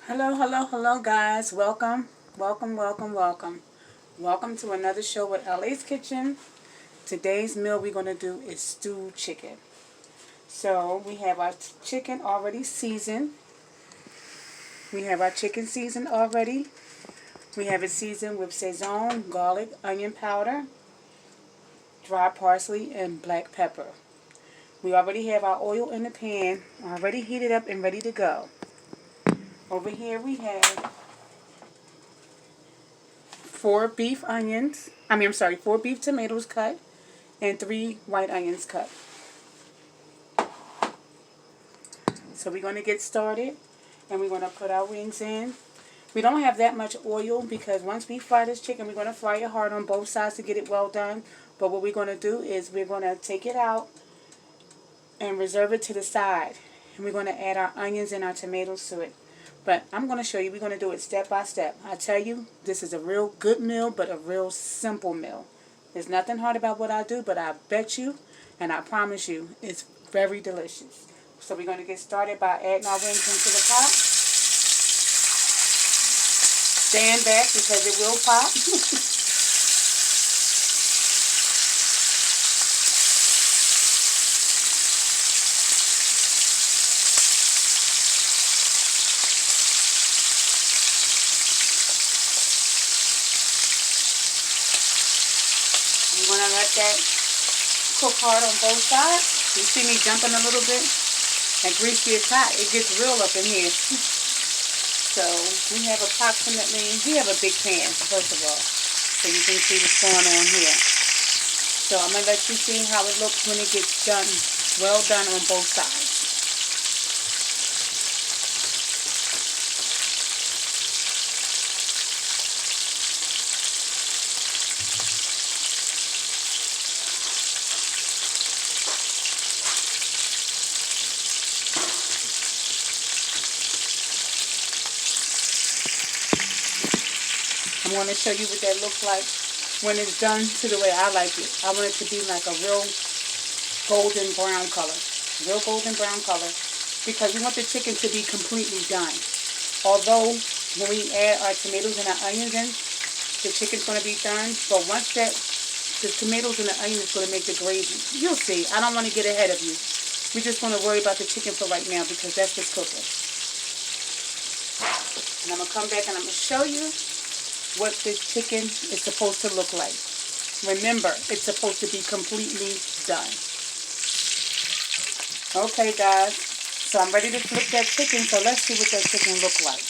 Hello, guys. Welcome to another show with LA's Kitchen. Today's meal we're going to do is stewed chicken. So we have our chicken already seasoned. We have our chicken seasoned already. We have it seasoned with Sazon, garlic, onion powder, dry parsley, and black pepper. We already have our oil in the pan, already heated up and ready to go. Over here we have four beef tomatoes cut and three white onions cut. So we're going to get started and we're going to put our wings in. We don't have that much oil because once we fry this chicken, we're going to fry it hard on both sides to get it well done. But what we're going to do is we're going to take it out and reserve it to the side. And we're going to add our onions and our tomatoes to it. But I'm going to show you, we're going to do it step by step. I tell you, this is a real good meal, but a real simple meal. There's nothing hard about what I do, but I bet you, and I promise you, it's very delicious. So we're going to get started by adding our wings into the pot. Stand back because it will pop. I'm going to let that cook hard on both sides. You see me jumping a little bit? That greasy is hot. It gets real up in here. So we have a big pan, first of all. So you can see what's going on here. So I'm going to let you see how it looks when it gets done, well done on both sides. I'm going to show you what that looks like when it's done to the way I like it. I want it to be like a real golden brown color. Real golden brown color. Because we want the chicken to be completely done. Although when we add our tomatoes and our onions in, the chicken's going to be done. But once the tomatoes and the onion is going to make the gravy. You'll see. I don't want to get ahead of you. We're just going to worry about the chicken for right now because that's what's cooking. And I'm going to come back and I'm going to show you what this chicken is supposed to look like. Remember, it's supposed to be completely done. Okay, guys. So I'm ready to flip that chicken, so let's see what that chicken look like.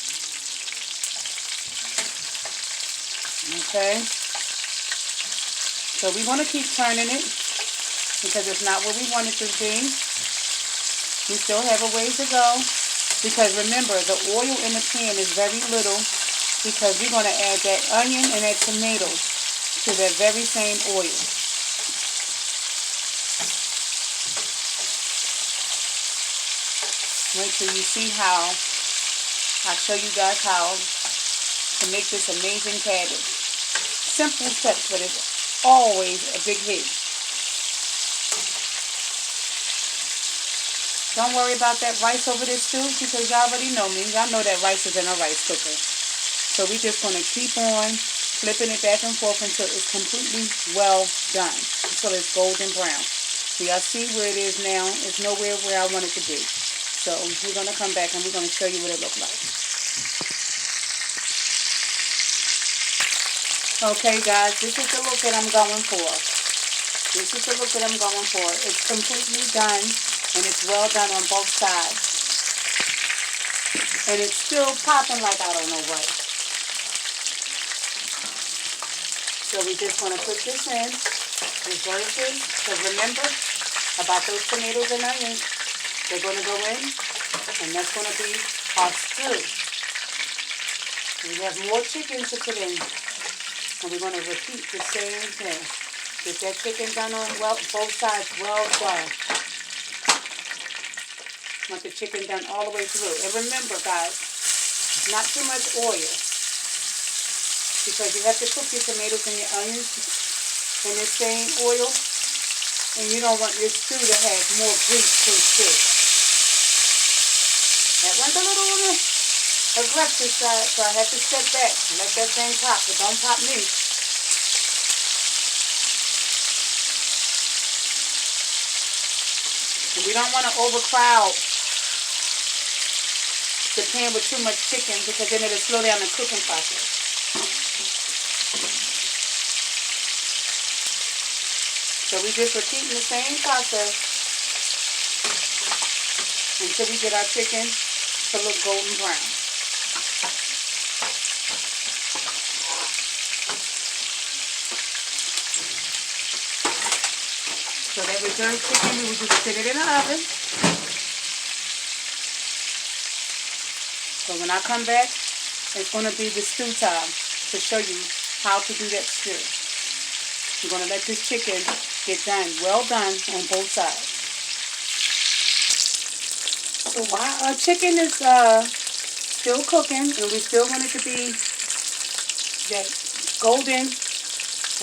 Okay. So we want to keep turning it because it's not where we want it to be. We still have a ways to go because remember, the oil in the pan is very little because we're going to add that onion and that tomatoes to that very same oil. Wait till you see how I'll show you guys how to make this amazing cabbage. Simple steps, but it's always a big hit. Don't worry about that rice over this stew because y'all already know me. Y'all know that rice is in a rice cooker. So we're just going to keep on flipping it back and forth until it's completely well done. Until it's golden brown. So y'all see where it is now. It's nowhere where I want it to be. So we're going to come back and we're going to show you what it looks like. Okay, guys, this is the look that I'm going for. This is the look that I'm going for. It's completely done and it's well done on both sides. And it's still popping like I don't know what. So we're just going to put this in, reserve this, because remember about those tomatoes and onions, they're going to go in, and that's going to be our stew. We have more chicken to put in, and we're going to repeat the same thing. Get that chicken done on both sides well done. Want the chicken done all the way through. And remember, guys, not too much oil. Because you have to cook your tomatoes and your onions in the same oil. And you don't want your stew to have more grease to it too. That went a little on aggressive side, so I have to step back and let that thing pop, but don't pop me. And we don't want to overcrowd the pan with too much chicken because then it'll slow down the cooking process. So we just repeating the same process until we get our chicken to look golden brown. So that reserved chicken, we will just sit it in the oven. So when I come back, it's going to be the stew time to show you how to do that stew. You're going to let this chicken get done, well done on both sides. So while our chicken is still cooking and we still want it to be that golden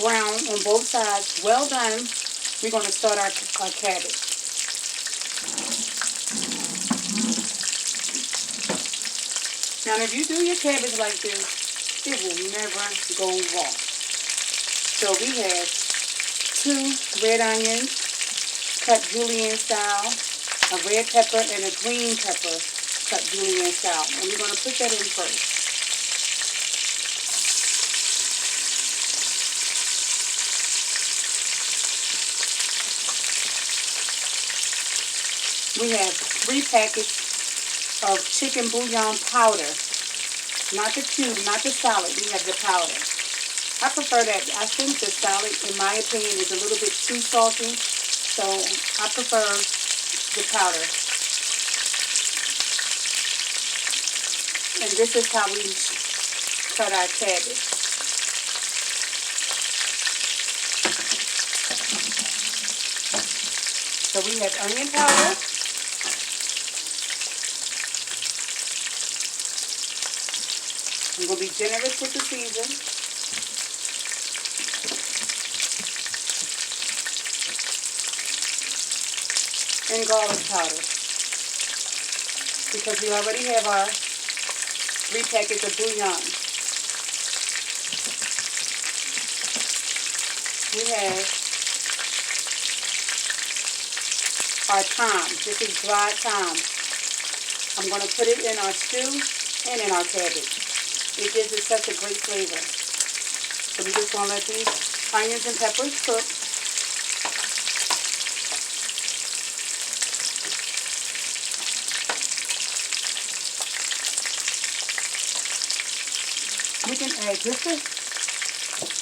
brown on both sides, well done, we're going to start our cabbage. Now if you do your cabbage like this, it will never go wrong. So we have 2 red onions, cut julienne style, a red pepper and a green pepper, cut julienne style. And we're going to put that in first. We have 3 packets of chicken bouillon powder. Not the cube, not the salad. We have the powder. I prefer that. I think the salad, in my opinion, is a little bit too salty. So I prefer the powder. And this is how we cut our cabbage. So we have onion powder. I'm going to be generous with the season. And garlic powder. Because we already have our 3 packets of bouillon. We have our thyme. This is dried thyme. I'm going to put it in our stew and in our cabbage. It gives it such a great flavor. So we're just going to let these onions and peppers cook. We can add just a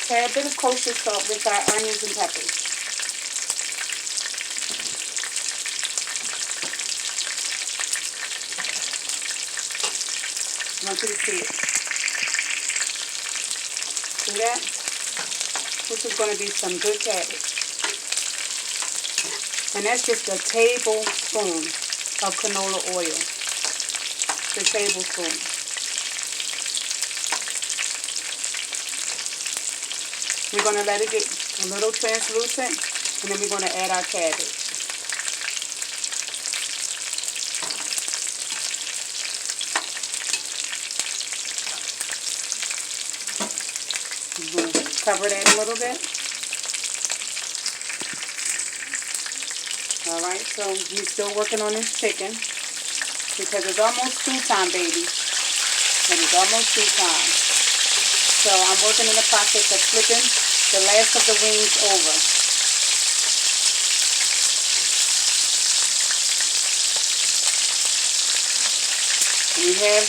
tad bit of kosher salt with our onions and peppers. I want you to see it. See that? This is going to be some good cabbage. And that's just a tablespoon of canola oil. Just a tablespoon. We're going to let it get a little translucent, and then we're going to add our cabbage. Cover that a little bit. Alright, so we're still working on this chicken because it's almost stew time, baby. And it's almost stew time. So I'm working in the process of flipping the last of the wings over. And we have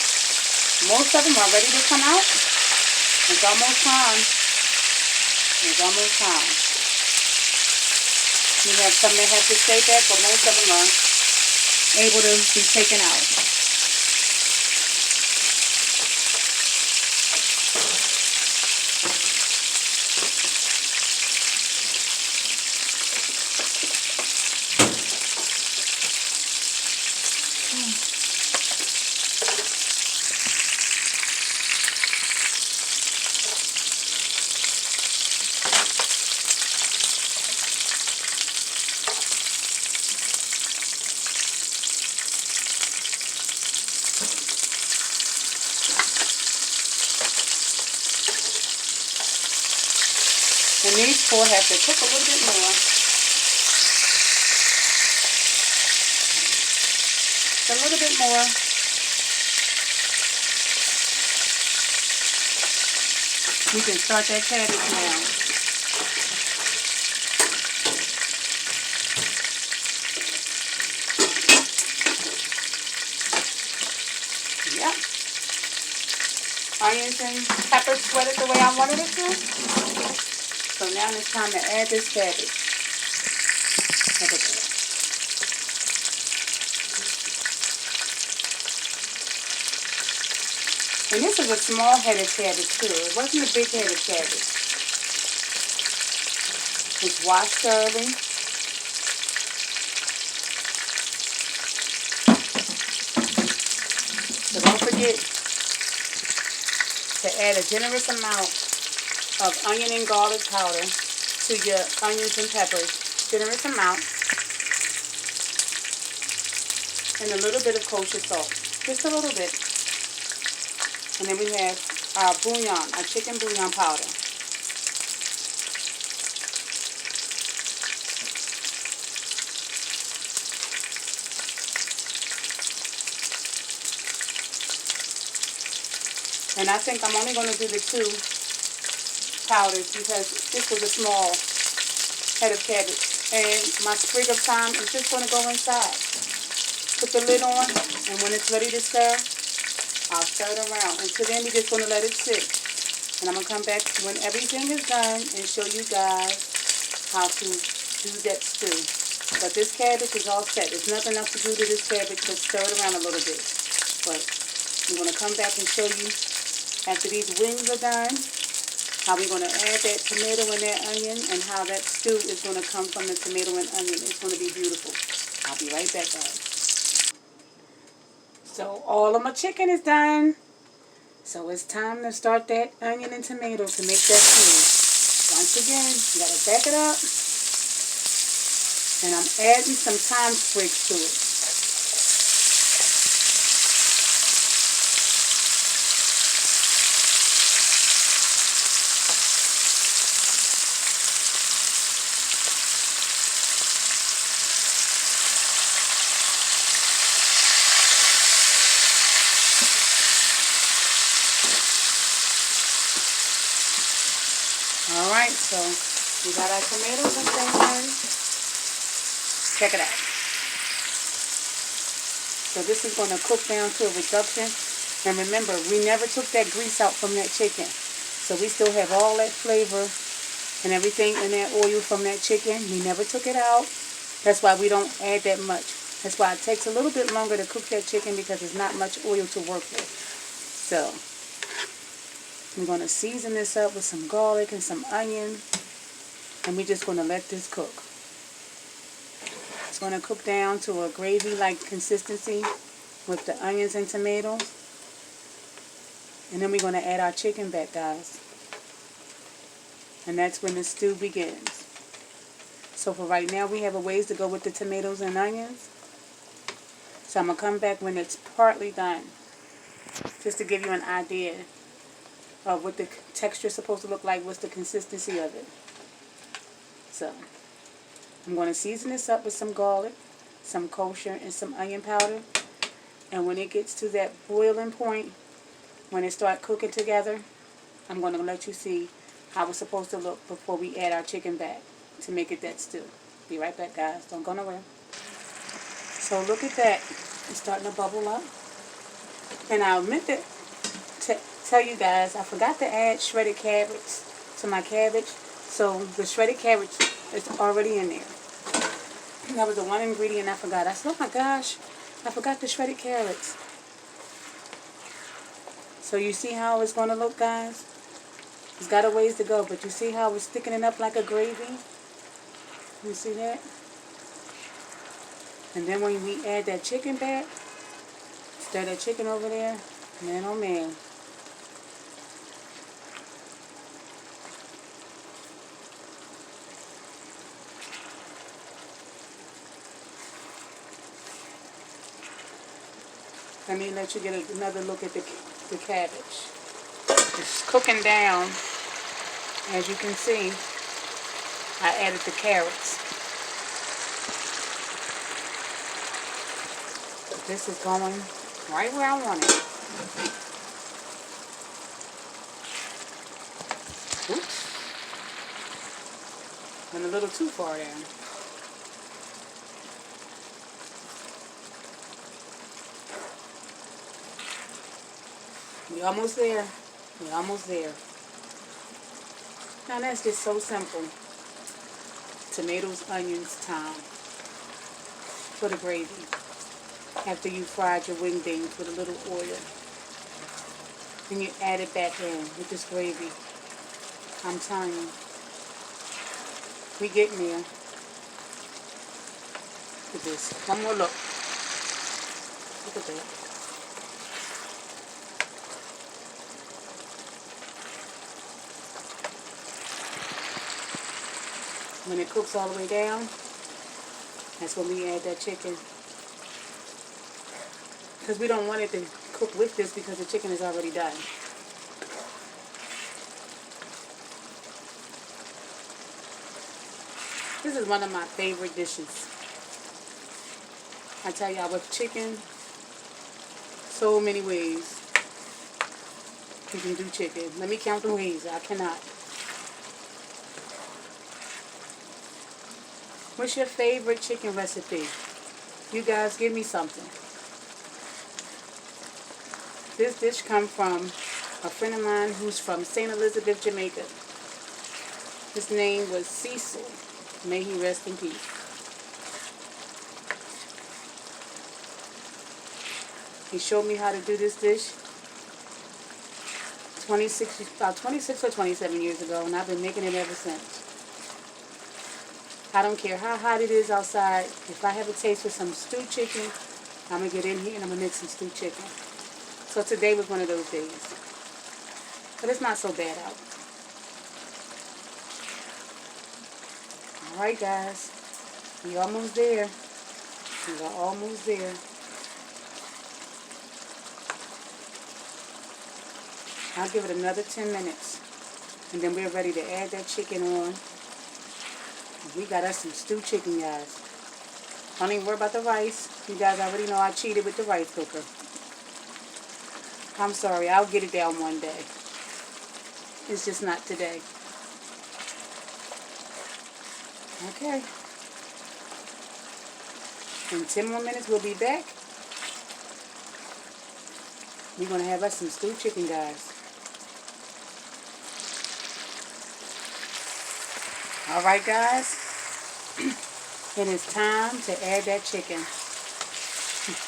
most of them are ready to come out. It's almost time. It's almost time. We have some that have to stay back, but most of them are able to be taken out. And these four have to cook a little bit more. A little bit more. We can start that cabbage now. Yep. Onions and peppers sweated the way I wanted it to. So now it's time to add this cabbage. Look at that. And this is a small-headed cabbage too. It wasn't a big-headed cabbage. It's washed thoroughly. So don't forget to add a generous amount of onion and garlic powder to your onions and peppers. Generous amount. And a little bit of kosher salt. Just a little bit. And then we have our bouillon, our chicken bouillon powder. And I think I'm only going to do the 2 powders because this was a small head of cabbage. And my sprig of thyme is just going to go inside. Put the lid on, and when it's ready to stir, I'll stir it around. Until then, we're just going to let it sit. And I'm going to come back when everything is done and show you guys how to do that stew. But this cabbage is all set. There's nothing else to do to this cabbage but stir it around a little bit. But I'm going to come back and show you after these wings are done, how we're going to add that tomato and that onion and how that stew is going to come from the tomato and onion. It's going to be beautiful. I'll be right back, guys. So all of my chicken is done. So it's time to start that onion and tomato to make that stew. Once again, you got to back it up. And I'm adding some thyme sprigs to it. Alright, so we got our tomatoes and things. Check it out. So this is going to cook down to a reduction. And remember, we never took that grease out from that chicken. So we still have all that flavor and everything in that oil from that chicken. We never took it out. That's why we don't add that much. That's why it takes a little bit longer to cook that chicken because there's not much oil to work with. So we're going to season this up with some garlic and some onion. And we're just going to let this cook. It's going to cook down to a gravy-like consistency with the onions and tomatoes. And then we're going to add our chicken back, guys. And that's when the stew begins. So for right now, we have a ways to go with the tomatoes and onions. So I'm going to come back when it's partly done. Just to give you an idea of what the texture is supposed to look like, what's the consistency of it. So, I'm going to season this up with some garlic, some kosher, and some onion powder. And when it gets to that boiling point, when it starts cooking together, I'm going to let you see how it's supposed to look before we add our chicken back to make it that stew. Be right back, guys. Don't go nowhere. So look at that. It's starting to bubble up. And I meant to tell you guys, I forgot to add shredded cabbage to my cabbage. So the shredded cabbage is already in there. That was the one ingredient I forgot. I said, oh my gosh, I forgot the shredded carrots. So you see how it's going to look, guys? It's got a ways to go, but you see how it's thickening up like a gravy? You see that? And then when we add that chicken back, stir that chicken over there, man oh man. Let me let you get another look at the cabbage. It's cooking down, as you can see. I added the carrots. This is going right where I want it. Oops. Went a little too far down. We're almost there. We're almost there. Now that's just so simple. Tomatoes, onions, thyme for the gravy. After you fried your wing beans with a little oil. Then you add it back in with this gravy. I'm telling you. We getting there. Look at this. One more look. Look at that. When it cooks all the way down, that's when we add that chicken. Because we don't want it to cook with this because the chicken is already done. This is one of my favorite dishes. I tell y'all, with chicken, so many ways you can do chicken. Let me count the ways. I cannot. What's your favorite chicken recipe? You guys give me something. This dish comes from a friend of mine who's from St. Elizabeth, Jamaica. His name was Cecil. May he rest in peace. He showed me how to do this dish about 26 or 27 years ago, and I've been making it ever since. I don't care how hot it is outside. If I have a taste for some stewed chicken, I'm going to get in here and I'm going to make some stewed chicken. So today was one of those days. But it's not so bad out. Alright guys. We're almost there. We are almost there. I'll give it another 10 minutes. And then we're ready to add that chicken on. We got us some stewed chicken, guys. Don't even worry about the rice. You guys already know I cheated with the rice cooker. I'm sorry. I'll get it down one day. It's just not today. Okay. In 10 more minutes, we'll be back. We're going to have us some stewed chicken, guys. Alright guys, it is time to add that chicken.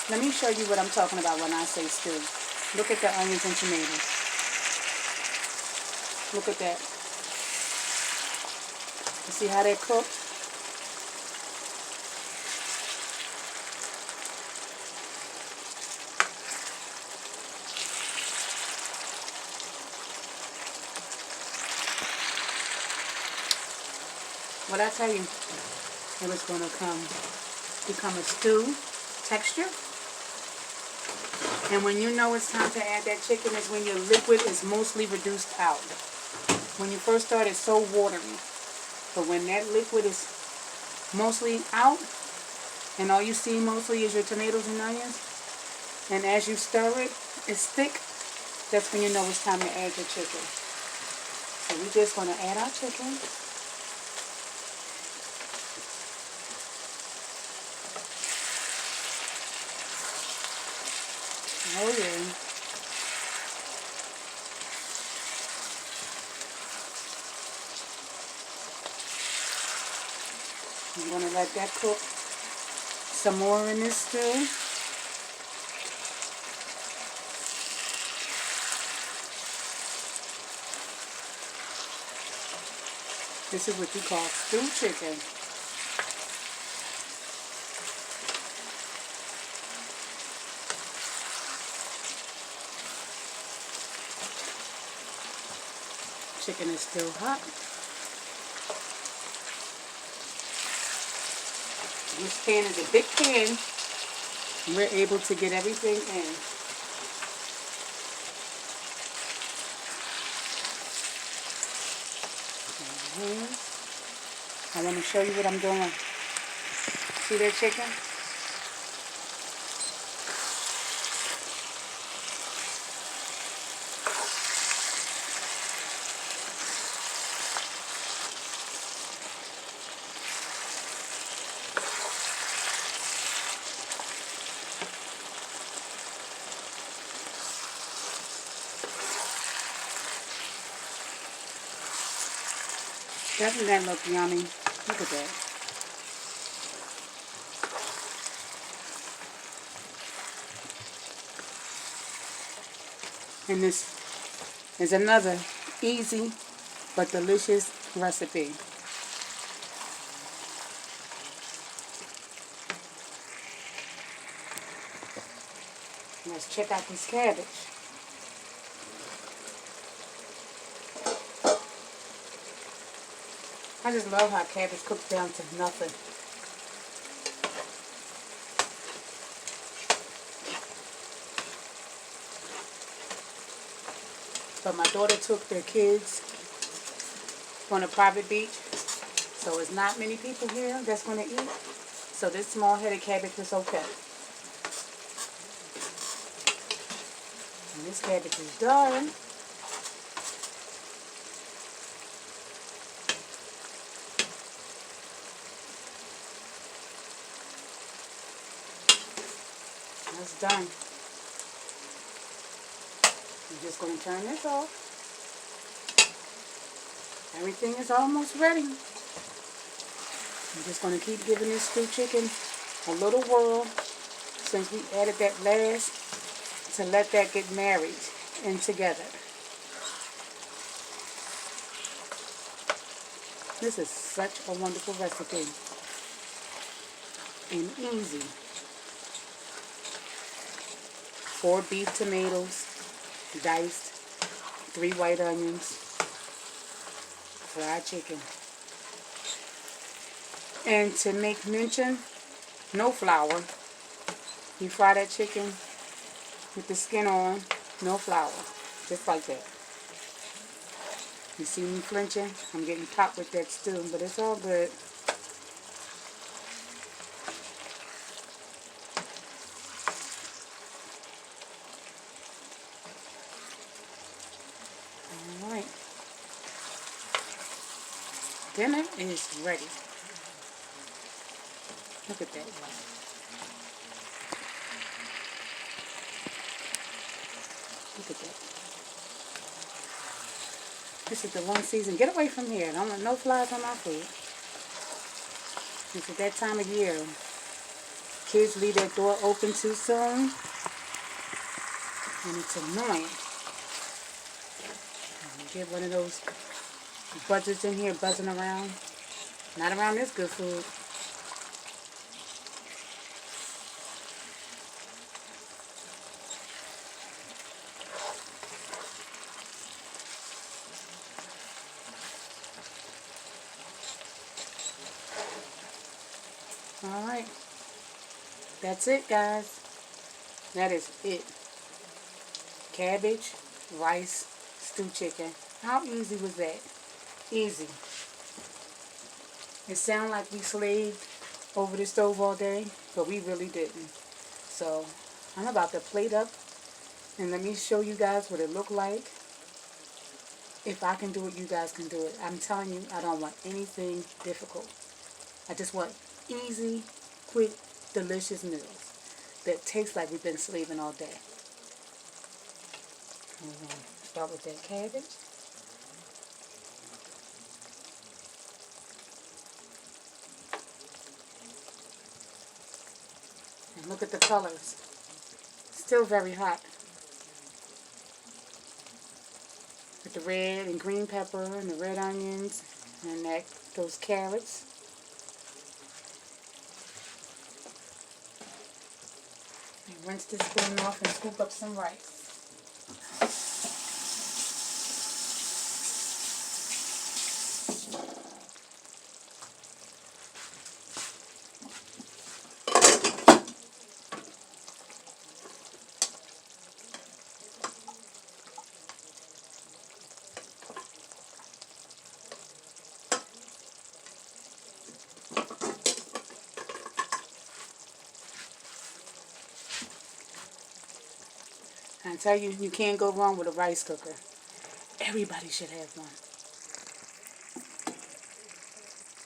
Let me show you what I'm talking about when I say stew. Look at the onions and tomatoes. Look at that. You see how they're cooked? What I tell you, it was going to become a stew texture. And when you know it's time to add that chicken is when your liquid is mostly reduced out. When you first start, it's so watery. But when that liquid is mostly out, and all you see mostly is your tomatoes and onions, and as you stir it, it's thick, that's when you know it's time to add your chicken. So we're just going to add our chicken. Oh yeah. I'm going to let that cook some more in this stew. This is what you call stewed chicken. Chicken is still hot. This pan is a big pan. We're able to get everything in. I want to show you what I'm doing. See that chicken? Doesn't that look yummy? Look at that. And this is another easy but delicious recipe. Let's check out this cabbage. I just love how cabbage cooks down to nothing. But my daughter took their kids on a private beach, so it's not many people here that's going to eat. So this small-headed cabbage is okay. And this cabbage is done. That's done. I'm just going to turn this off. Everything is almost ready. I'm just going to keep giving this stew chicken a little whirl since we added that last to let that get married in together. This is such a wonderful recipe and easy. 4 beef tomatoes, diced, 3 white onions, fried chicken. And to make mention, no flour. You fry that chicken with the skin on, no flour, just like that. You see me flinching? I'm getting popped with that stew, but it's all good. Alright. Dinner is ready. Look at that. Look at that. This is the one season. Get away from here. I don't want no flies on my food. This is that time of year. Kids leave their door open too soon. And it's annoying. You get one of those buzzards in here buzzing around. Not around this good food. Alright. That's it, guys. That is it. Cabbage, rice, stew chicken. How easy was that? Easy. It sounded like we slaved over the stove all day, but we really didn't. So, I'm about to plate up and let me show you guys what it looked like. If I can do it, you guys can do it. I'm telling you, I don't want anything difficult. I just want easy, quick, delicious meals that taste like we've been slaving all day. I'm going to start with that cabbage. And look at the colors. Still very hot. With the red and green pepper and the red onions and those carrots. And rinse this spoon off and scoop up some rice. I tell you, you can't go wrong with a rice cooker. Everybody should have one.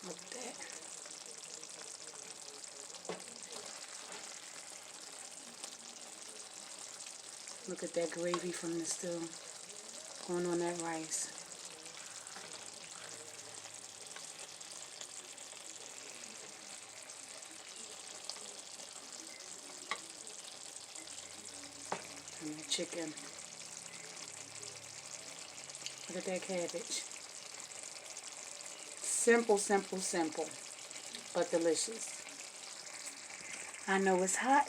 Look at that. Look at that gravy from the stew going on that rice. And the chicken. Look at that cabbage. Simple, simple, simple, but delicious. I know it's hot,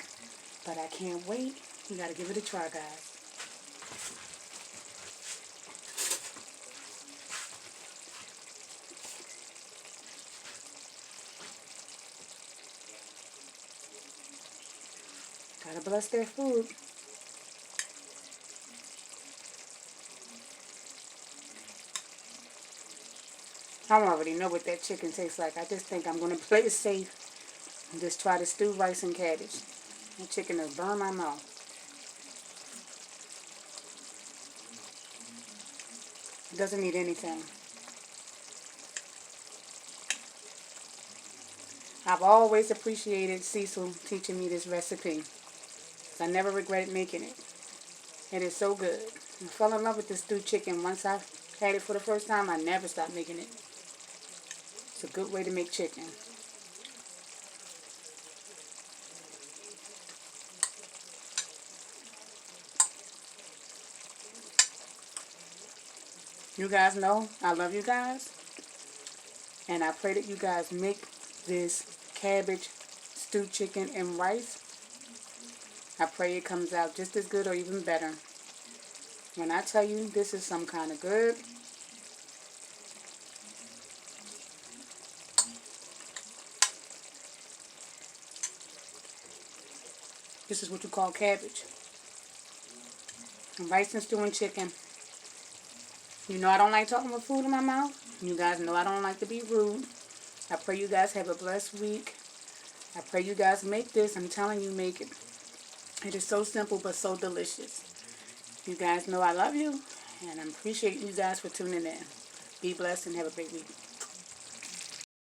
but I can't wait. You gotta give it a try, guys. Gotta bless their food. I already know what that chicken tastes like. I just think I'm going to play it safe and just try to stew rice and cabbage. That chicken will burn my mouth. It doesn't need anything. I've always appreciated Cecil teaching me this recipe. I never regretted making it. It is so good. I fell in love with this stewed chicken. Once I had it for the first time, I never stopped making it. It's a good way to make chicken. You guys know I love you guys. And I pray that you guys make this cabbage stewed chicken and rice. I pray it comes out just as good or even better. When I tell you this is some kind of good. This is what you call cabbage. Rice and stew and chicken. You know I don't like talking with food in my mouth. You guys know I don't like to be rude. I pray you guys have a blessed week. I pray you guys make this. I'm telling you, make it. It is so simple but so delicious. You guys know I love you. And I appreciate you guys for tuning in. Be blessed and have a great week.